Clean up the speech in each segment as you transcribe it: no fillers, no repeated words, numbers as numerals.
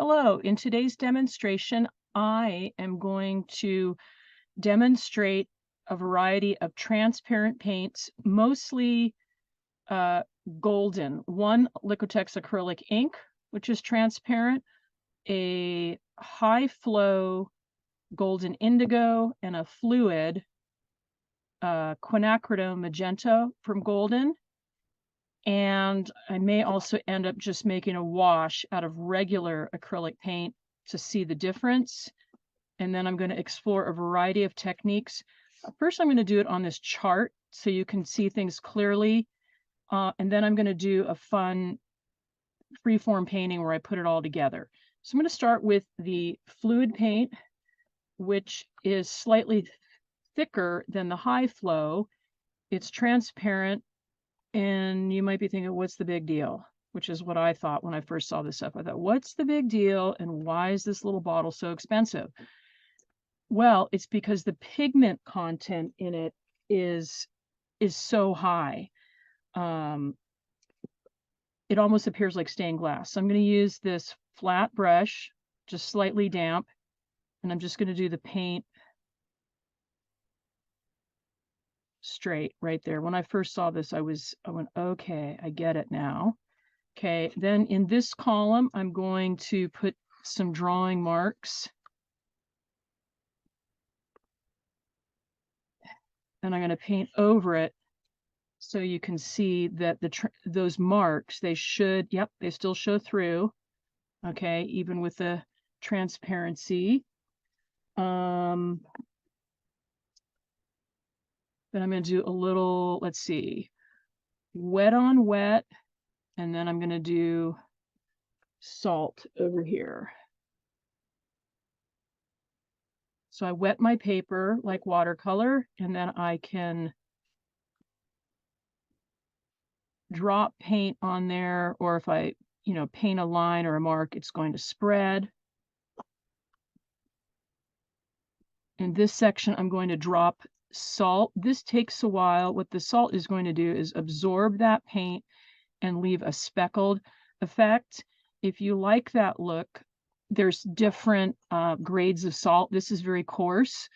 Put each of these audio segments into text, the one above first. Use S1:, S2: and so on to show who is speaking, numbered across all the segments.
S1: Hello, in today's demonstration, I am going to demonstrate a variety of transparent paints, mostly uh, golden. One Liquitex Acrylic ink, which is transparent, a high flow golden indigo, and a fluid quinacridone magenta from golden. And I may also end up just making a wash out of regular acrylic paint to see the difference. And then I'm going to explore a variety of techniques. First, I'm going to do it on this chart so you can see things clearly. And then I'm going to do a fun freeform painting where I put it all together. So I'm going to start with the fluid paint, which is slightly thicker than the high flow. It's transparent. And you might be thinking, what's the big deal? Which is what I thought when I first saw this stuff. I thought, what's the big deal? And why is this little bottle so expensive? Well, it's because the pigment content in it is so high. It almost appears like stained glass. So I'm going to use this flat brush, just slightly damp, and I'm just going to do the paint straight right there. When I first saw this, I went, okay, I get it now. Okay, then in this column, I'm going to put some drawing marks. And I'm going to paint over it so you can see that those marks, they should, yep, they still show through. Okay, even with the transparency. Then I'm going to do a little, let's see, wet on wet, and then I'm going to do salt over here. So I wet my paper like watercolor, and then I can drop paint on there, or if I, paint a line or a mark, it's going to spread. In this section, I'm going to drop salt. This takes a while. What the salt is going to do is absorb that paint and leave a speckled effect. If you like that look, there's different grades of salt. This is very coarse.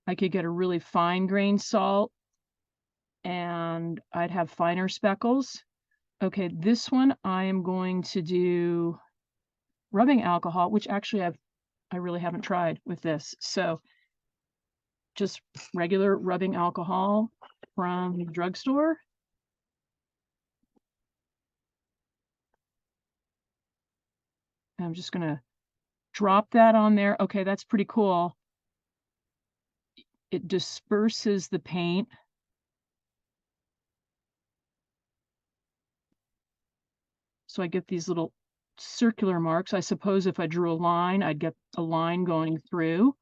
S1: I could get a really fine grained salt and I'd have finer speckles. Okay, this one I am going to do rubbing alcohol, which actually I really haven't tried with this. So just regular rubbing alcohol from the drugstore. And I'm just going to drop that on there. Okay, that's pretty cool. It disperses the paint. So I get these little circular marks. I suppose if I drew a line, I'd get a line going through.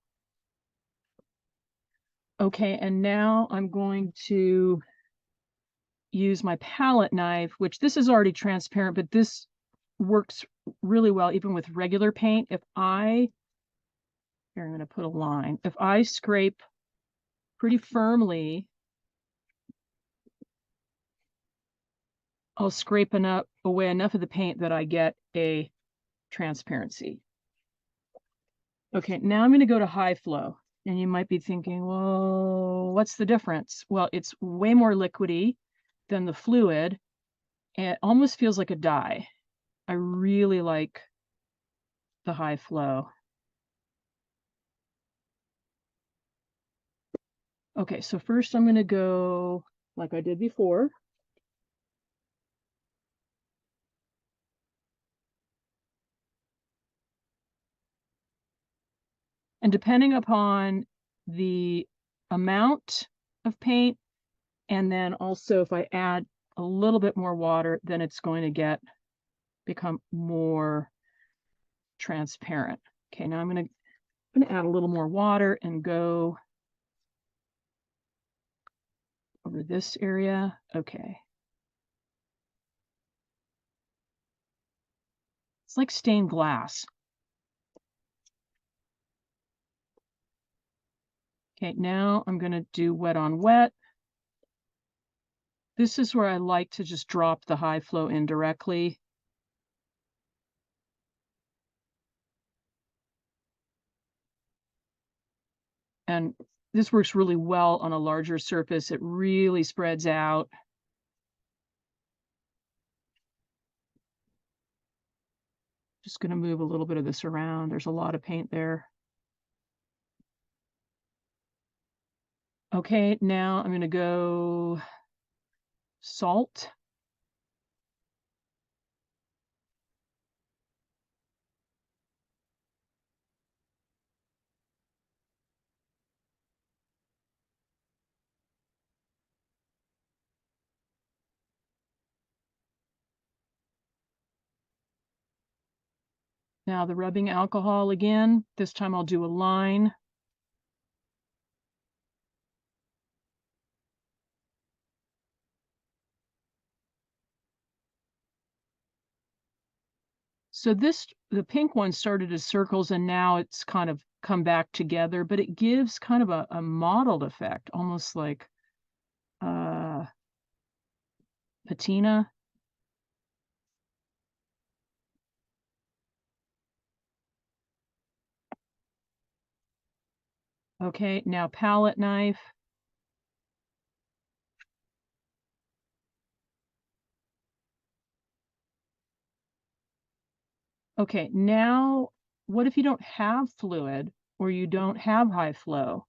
S1: Okay, and now I'm going to use my palette knife, which this is already transparent, but this works really well even with regular paint. Here I'm going to put a line. If I scrape pretty firmly, I'll scrape away enough of the paint that I get a transparency. Okay, now I'm going to go to high flow. And you might be thinking, well, what's the difference? Well, it's way more liquidy than the fluid. And it almost feels like a dye. I really like the high flow. Okay, so first I'm going to go like I did before. And depending upon the amount of paint, and then also if I add a little bit more water, then it's going to become more transparent. Okay, now I'm going to add a little more water and go over this area. Okay. It's like stained glass. Okay, now I'm going to do wet on wet. This is where I like to just drop the high flow in directly. And this works really well on a larger surface. It really spreads out. Just going to move a little bit of this around. There's a lot of paint there. Okay, now I'm going to go salt. Now the rubbing alcohol again. This time I'll do a line. So the pink one started as circles and now it's kind of come back together, but it gives kind of a mottled effect, almost like patina. Okay, now palette knife. Okay, now what if you don't have fluid or you don't have high flow?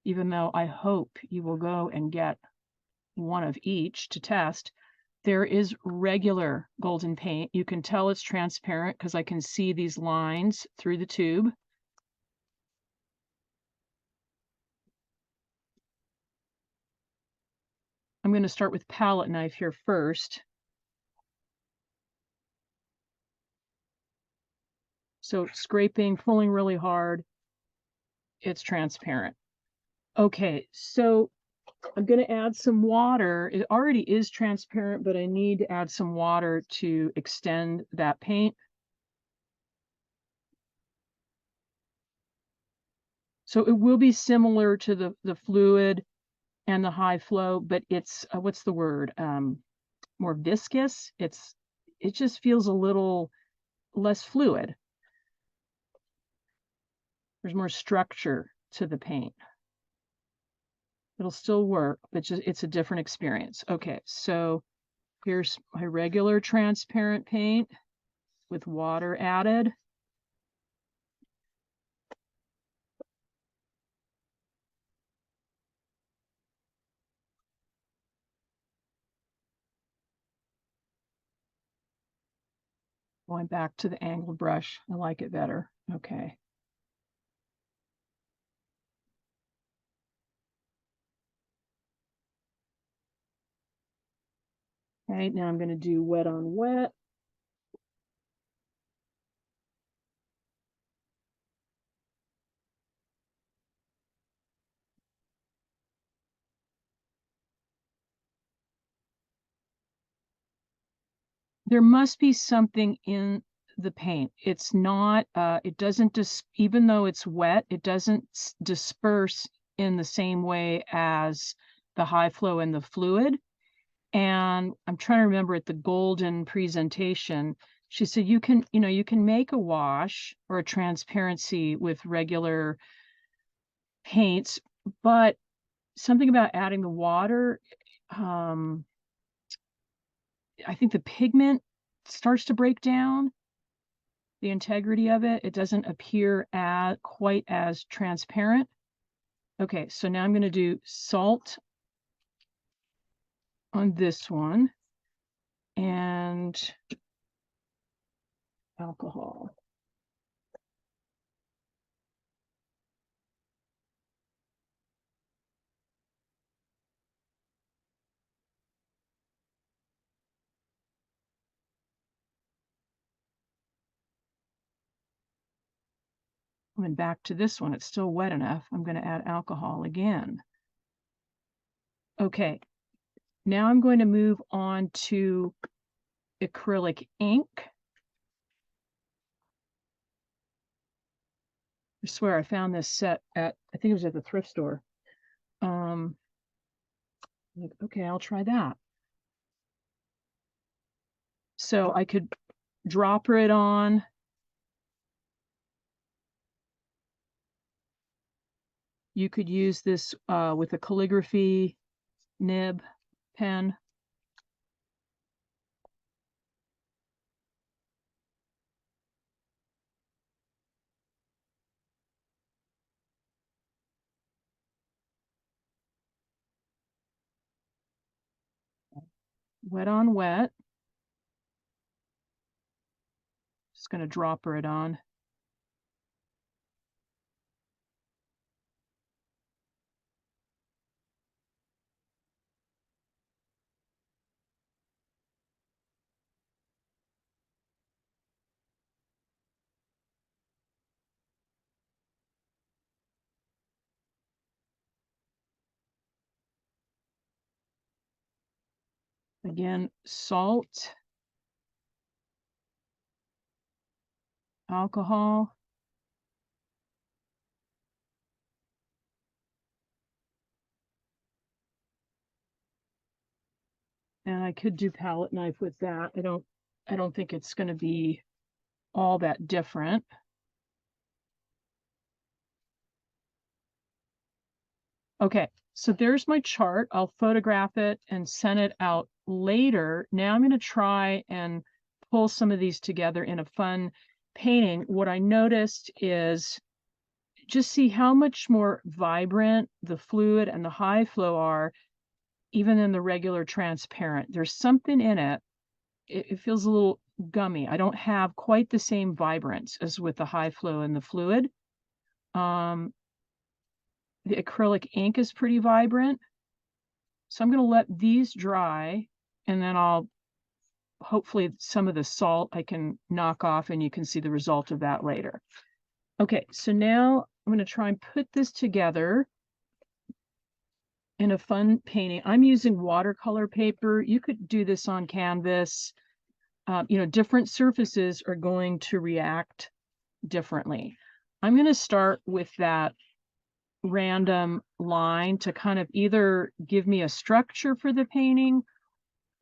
S1: Even though I hope you will go and get one of each to test, there is regular golden paint. You can tell it's transparent because I can see these lines through the tube. I'm going to start with palette knife here first. So scraping, pulling really hard, it's transparent. Okay, so I'm going to add some water. It already is transparent, but I need to add some water to extend that paint. So it will be similar to the fluid and the high flow, but it's, what's the word? More viscous. It just feels a little less fluid. There's more structure to the paint. It'll still work, but just it's a different experience. Okay, so here's my regular transparent paint with water added. Going back to the angled brush. I like it better. Okay. Okay, now I'm going to do wet on wet. There must be something in the paint. It's not, it doesn't, even though it's wet, it doesn't disperse in the same way as the high flow and the fluid. And I'm trying to remember at the golden presentation, she said, you can make a wash or a transparency with regular paints, but something about adding the water, I think the pigment starts to break down, the integrity of it. It doesn't appear quite as transparent. Okay, so now I'm going to do salt on this one and alcohol. Coming back to this one, it's still wet enough. I'm going to add alcohol again. Okay, now I'm going to move on to acrylic ink. I swear I found this set at, I think it was at the thrift store. Okay, I'll try that. So I could dropper it on. You could use this with a calligraphy nib pen. Wet on wet. Just going to dropper it on. Again, salt, alcohol. And I could do palette knife with that. I don't think it's going to be all that different. Okay, so there's my chart. I'll photograph it and send it out later. Now I'm going to try and pull some of these together in a fun painting. What I noticed is just see how much more vibrant the fluid and the high flow are, even in the regular transparent. There's something in it. It feels a little gummy. I don't have quite the same vibrance as with the high flow and the fluid. The acrylic ink is pretty vibrant. So I'm going to let these dry, and then I'll hopefully some of the salt I can knock off, and you can see the result of that later. Okay, so now I'm going to try and put this together in a fun painting. I'm using watercolor paper. You could do this on canvas. Different surfaces are going to react differently. I'm going to start with that random line to kind of either give me a structure for the painting,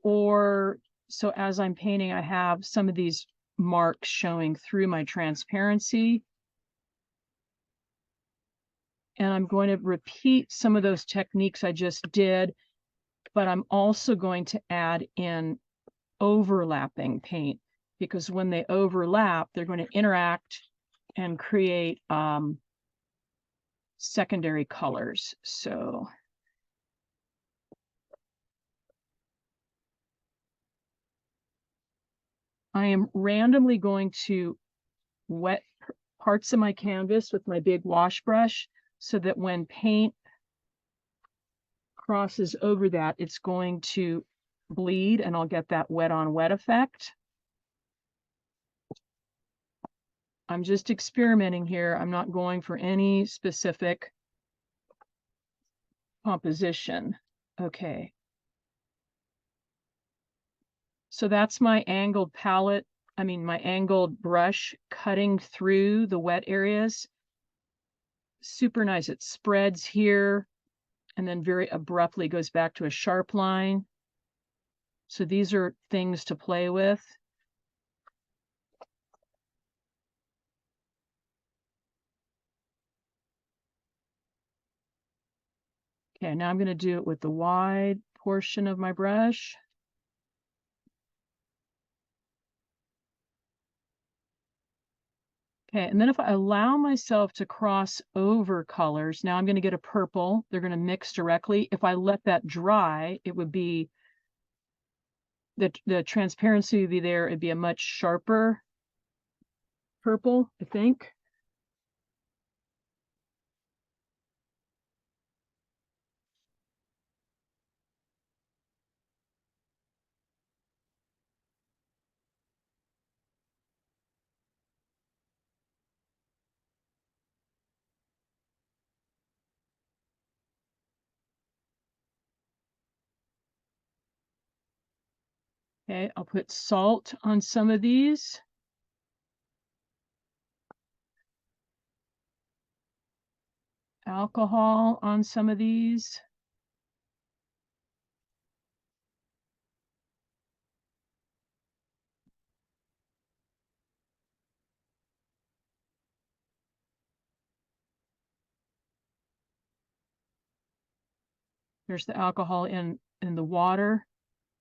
S1: or so as I'm painting, I have some of these marks showing through my transparency. And I'm going to repeat some of those techniques I just did, but I'm also going to add in overlapping paint, because when they overlap, they're going to interact and create secondary colors. So I am randomly going to wet parts of my canvas with my big wash brush so that when paint crosses over that, it's going to bleed and I'll get that wet on wet effect. I'm just experimenting here. I'm not going for any specific composition. Okay. So that's my angled palette. My angled brush cutting through the wet areas. Super nice. It spreads here and then very abruptly goes back to a sharp line. So these are things to play with. Okay, now I'm going to do it with the wide portion of my brush. Okay, and then if I allow myself to cross over colors, now I'm going to get a purple. They're going to mix directly. If I let that dry, it would be, the transparency would be there. It'd be a much sharper purple, I think. Okay, I'll put salt on some of these. Alcohol on some of these. There's the alcohol in the water.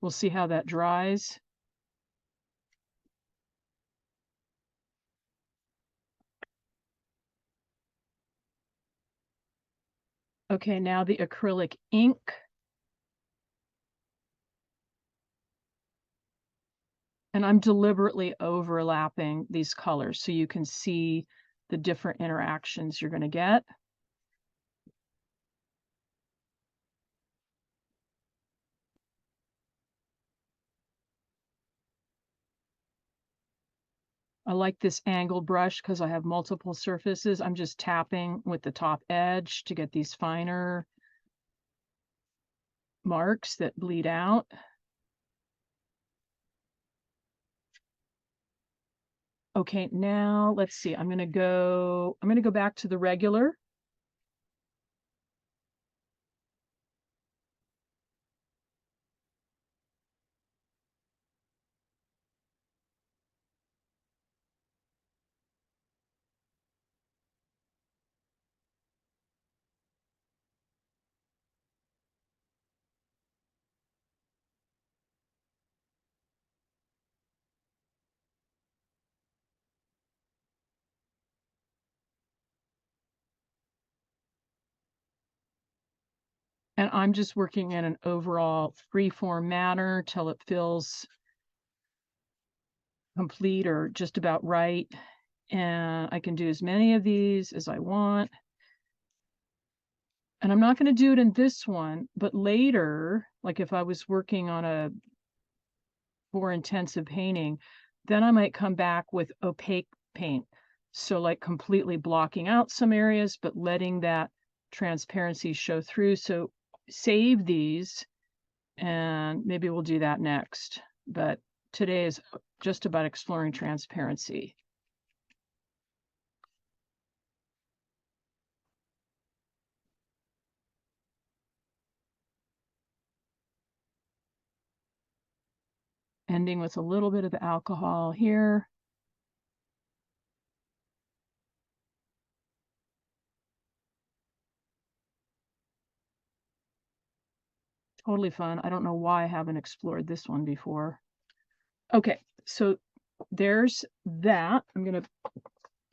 S1: We'll see how that dries. Okay, now the acrylic ink. And I'm deliberately overlapping these colors so you can see the different interactions you're going to get. I like this angled brush because I have multiple surfaces. I'm just tapping with the top edge to get these finer marks that bleed out. Okay, now let's see. I'm going to go back to the regular. And I'm just working in an overall freeform manner till it feels complete or just about right. And I can do as many of these as I want. And I'm not going to do it in this one, but later, like if I was working on a more intensive painting, then I might come back with opaque paint. So like completely blocking out some areas, but letting that transparency show through. So save these and maybe we'll do that next. But today is just about exploring transparency. Ending with a little bit of the alcohol here. Totally fun. I don't know why I haven't explored this one before. Okay, so there's that. I'm going to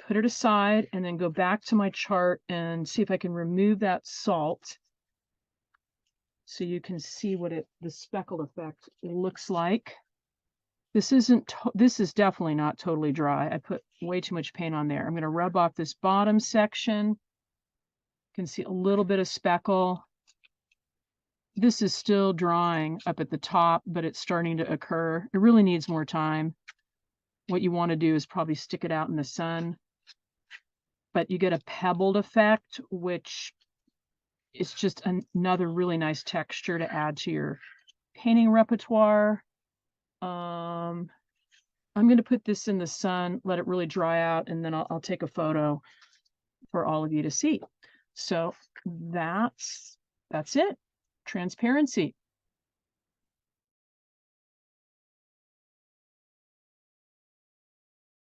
S1: put it aside and then go back to my chart and see if I can remove that salt so you can see what the speckled effect looks like. This is definitely not totally dry. I put way too much paint on there. I'm going to rub off this bottom section. You can see a little bit of speckle. This is still drying up at the top, but it's starting to occur. It really needs more time. What you want to do is probably stick it out in the sun. But you get a pebbled effect, which is just another really nice texture to add to your painting repertoire. I'm going to put this in the sun, let it really dry out, and then I'll take a photo for all of you to see. So that's it. Transparency.